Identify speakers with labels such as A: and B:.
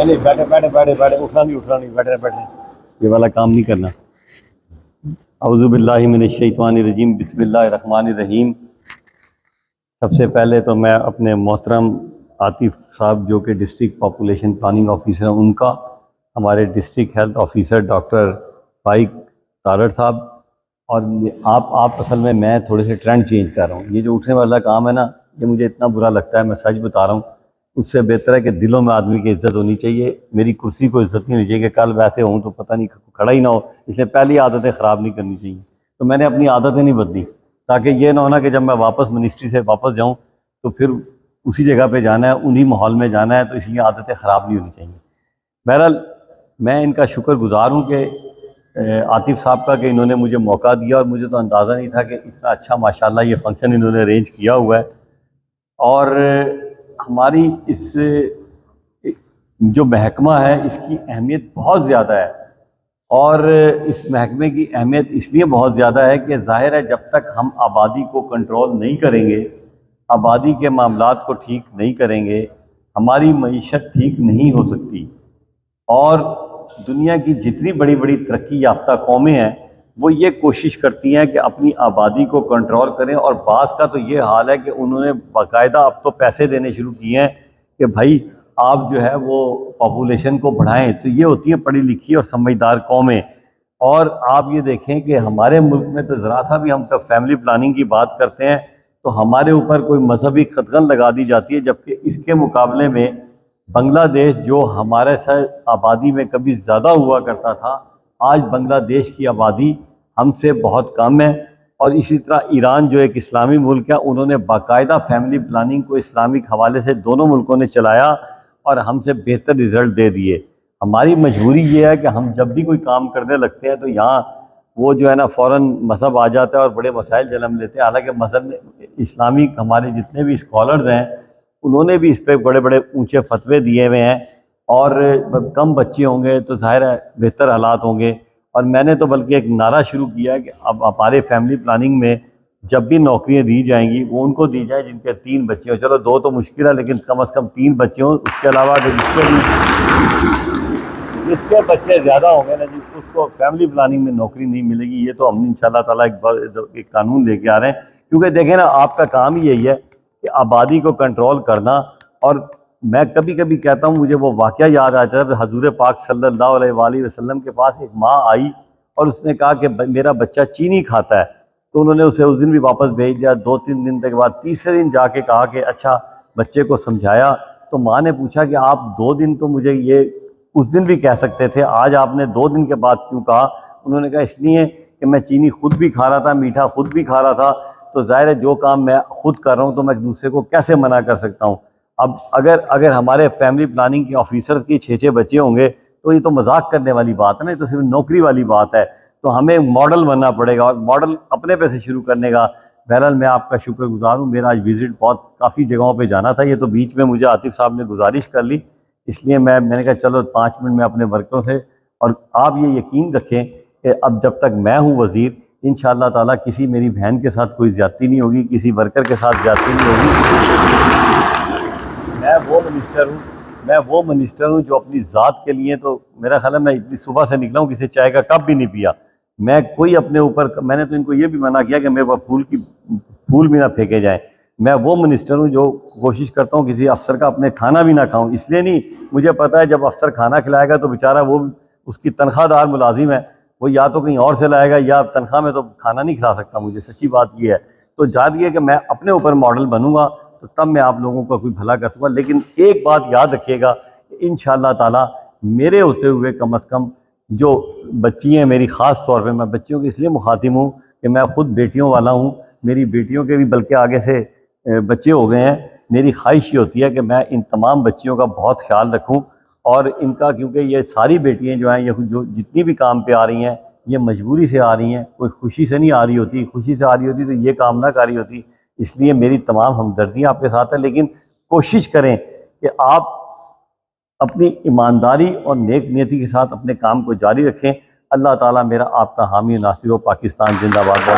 A: نہیں بیٹھے بیٹھے بیٹھے بیٹھے اٹھنا نہیں بیٹھے بیٹھے یہ والا کام نہیں کرنا۔ اعوذ باللہ من الشیطان الرجیم، بسم اللہ الرحمن الرحیم۔ سب سے پہلے تو میں اپنے محترم عاطف صاحب جو کہ ڈسٹرکٹ پاپولیشن پلاننگ آفیسر ہیں ان کا، ہمارے ڈسٹرکٹ ہیلتھ آفیسر ڈاکٹر فائق تارڑ صاحب، اور آپ اصل میں تھوڑے سے ٹرینڈ چینج کر رہا ہوں۔ یہ جو اٹھنے والا کام ہے نا، یہ مجھے اتنا برا لگتا ہے، میں سچ بتا رہا ہوں۔ اس سے بہتر ہے کہ دلوں میں آدمی کی عزت ہونی چاہیے۔ میری کرسی کو عزت نہیں ہونی چاہیے کہ کل ویسے ہوں تو پتہ نہیں کھڑا ہی نہ ہو، اس لیے پہلی عادتیں خراب نہیں کرنی چاہیے۔ تو میں نے اپنی عادتیں نہیں بدلی تاکہ یہ نہ ہونا کہ جب میں واپس منسٹری سے واپس جاؤں تو پھر اسی جگہ پہ جانا ہے، انہی ماحول میں جانا ہے، تو اس لیے عادتیں خراب نہیں ہونی چاہیے۔ بہرحال میں ان کا شکر گزار ہوں کہ عاطف صاحب کا، کہ انہوں نے مجھے موقع دیا، اور مجھے تو اندازہ نہیں تھا کہ اتنا اچھا ماشاءاللہ یہ فنکشن انہوں نے ارینج کیا ہوا ہے۔ اور ہماری اس جو محکمہ ہے اس کی اہمیت بہت زیادہ ہے، اور اس محکمے کی اہمیت اس لیے بہت زیادہ ہے کہ ظاہر ہے جب تک ہم آبادی کو کنٹرول نہیں کریں گے، آبادی کے معاملات کو ٹھیک نہیں کریں گے، ہماری معیشت ٹھیک نہیں ہو سکتی۔ اور دنیا کی جتنی بڑی بڑی ترقی یافتہ قومیں ہیں وہ یہ کوشش کرتی ہیں کہ اپنی آبادی کو کنٹرول کریں، اور بعض کا تو یہ حال ہے کہ انہوں نے باقاعدہ اب تو پیسے دینے شروع کیے ہیں کہ بھائی آپ جو ہے وہ پاپولیشن کو بڑھائیں۔ تو یہ ہوتی ہیں پڑھی لکھی اور سمجھدار قومیں۔ اور آپ یہ دیکھیں کہ ہمارے ملک میں تو ذرا سا بھی ہم فیملی پلاننگ کی بات کرتے ہیں تو ہمارے اوپر کوئی مذہبی قدغن لگا دی جاتی ہے، جبکہ اس کے مقابلے میں بنگلہ دیش جو ہمارے سے آبادی میں کبھی زیادہ ہوا کرتا تھا، آج بنگلہ دیش کی آبادی ہم سے بہت کم ہے۔ اور اسی طرح ایران جو ایک اسلامی ملک ہے، انہوں نے باقاعدہ فیملی پلاننگ کو اسلامک حوالے سے دونوں ملکوں نے چلایا اور ہم سے بہتر رزلٹ دے دیے۔ ہماری مجبوری یہ ہے کہ ہم جب بھی کوئی کام کرنے لگتے ہیں تو یہاں وہ جو ہے نا فوراً مذہب آ جاتا ہے اور بڑے مسائل جنم لیتے ہیں۔ حالانکہ مذہب اسلامی ہمارے جتنے بھی اسکالرز ہیں انہوں نے بھی اس پہ بڑے بڑے اونچے فتوے دیے ہوئے ہیں، اور کم بچے ہوں گے تو ظاہر ہے بہتر حالات ہوں گے۔ اور میں نے تو بلکہ ایک نعرہ شروع کیا ہے کہ اب ہمارے فیملی پلاننگ میں جب بھی نوکریاں دی جائیں گی وہ ان کو دی جائیں جن کے 3 بچے ہوں۔ چلو 2 تو مشکل ہے، لیکن کم از کم 3 بچے ہوں۔ اس کے علاوہ جس کے بچے زیادہ ہوں گے نا جی، اس کو فیملی پلاننگ میں نوکری نہیں ملے گی۔ یہ تو ہم انشاءاللہ تعالیٰ ایک قانون لے کے آ رہے ہیں، کیونکہ دیکھیں نا آپ کا کام ہی یہی ہے کہ آبادی کو کنٹرول کرنا۔ اور میں کبھی کبھی کہتا ہوں، مجھے وہ واقعہ یاد آتا ہے، حضور پاک صلی اللہ علیہ وآلہ وسلم کے پاس ایک ماں آئی اور اس نے کہا کہ میرا بچہ چینی کھاتا ہے، تو انہوں نے اسے اس دن بھی واپس بھیج دیا۔ 2-3 دن کے بعد تیسرے دن جا کے کہا کہ اچھا، بچے کو سمجھایا، تو ماں نے پوچھا کہ آپ 2 دن تو مجھے یہ اس دن بھی کہہ سکتے تھے، آج آپ نے 2 دن کے بعد کیوں کہا؟ انہوں نے کہا اس لیے کہ میں چینی خود بھی کھا رہا تھا، میٹھا خود بھی کھا رہا تھا، تو ظاہر ہے جو کام میں خود کر رہا ہوں تو میں دوسرے کو کیسے منع کر سکتا ہوں؟ اب اگر ہمارے فیملی پلاننگ کے آفیسرز کی 6 بچے ہوں گے تو یہ تو مذاق کرنے والی بات ہے نا، یہ تو صرف نوکری والی بات ہے۔ تو ہمیں ماڈل بننا پڑے گا، اور ماڈل اپنے پہ سے شروع کرنے کا۔ بہرحال میں آپ کا شکر گزار ہوں، میرا آج وزٹ کافی جگہوں پہ جانا تھا، یہ تو بیچ میں مجھے عاطف صاحب نے گزارش کر لی، اس لیے میں نے کہا چلو 5 منٹ میں اپنے ورکروں سے۔ اور آپ یہ یقین رکھیں کہ اب جب تک میں ہوں وزیر، انشاءاللہ تعالیٰ کسی میری بہن کے ساتھ کوئی زیادتی نہیں ہوگی، کسی ورکر کے ساتھ زیادتی نہیں ہوگی۔ میں وہ منسٹر ہوں جو اپنی ذات کے لیے، تو میرا خیال ہے میں اتنی صبح سے نکلا ہوں کسی چائے کا کپ بھی نہیں پیا۔ میں کوئی اپنے اوپر، میں نے تو ان کو یہ بھی منع کیا کہ میرے پاس پھول بھی نہ پھینکے جائیں۔ میں وہ منسٹر ہوں جو کوشش کرتا ہوں کسی افسر کا اپنے کھانا بھی نہ کھاؤں، اس لیے نہیں، مجھے پتہ ہے جب افسر کھانا کھلائے گا تو بیچارہ وہ اس کی تنخواہ دار ملازم ہے، وہ یا تو کہیں اور سے لائے گا یا تنخواہ میں تو کھانا نہیں کھلا سکتا مجھے، سچی بات یہ ہے۔ تو جاری ہے کہ میں اپنے اوپر ماڈل بنوں گا تو تب میں آپ لوگوں کا کوئی بھلا کر سکوں گا۔ لیکن ایک بات یاد رکھیے گا کہ انشاءاللہ تعالیٰ میرے ہوتے ہوئے کم از کم جو بچی ہیں میری، خاص طور پہ میں بچیوں کی اس لیے مخاطب ہوں کہ میں خود بیٹیوں والا ہوں، میری بیٹیوں کے بھی بلکہ آگے سے بچے ہو گئے ہیں۔ میری خواہش یہ ہوتی ہے کہ میں ان تمام بچیوں کا بہت خیال رکھوں، اور ان کا، کیونکہ یہ ساری بیٹیاں جو ہیں، یہ جو جتنی بھی کام پہ آ رہی ہیں یہ مجبوری سے آ رہی ہیں، کوئی خوشی سے نہیں آ رہی ہوتی۔ خوشی سے آ رہی ہوتی تو یہ کام نہ کر رہی ہوتی۔ اس لیے میری تمام ہمدردیاں آپ کے ساتھ ہیں، لیکن کوشش کریں کہ آپ اپنی ایمانداری اور نیک نیتی کے ساتھ اپنے کام کو جاری رکھیں۔ اللہ تعالیٰ میرا آپ کا حامی و ناصر ہو۔ پاکستان زندہ باد۔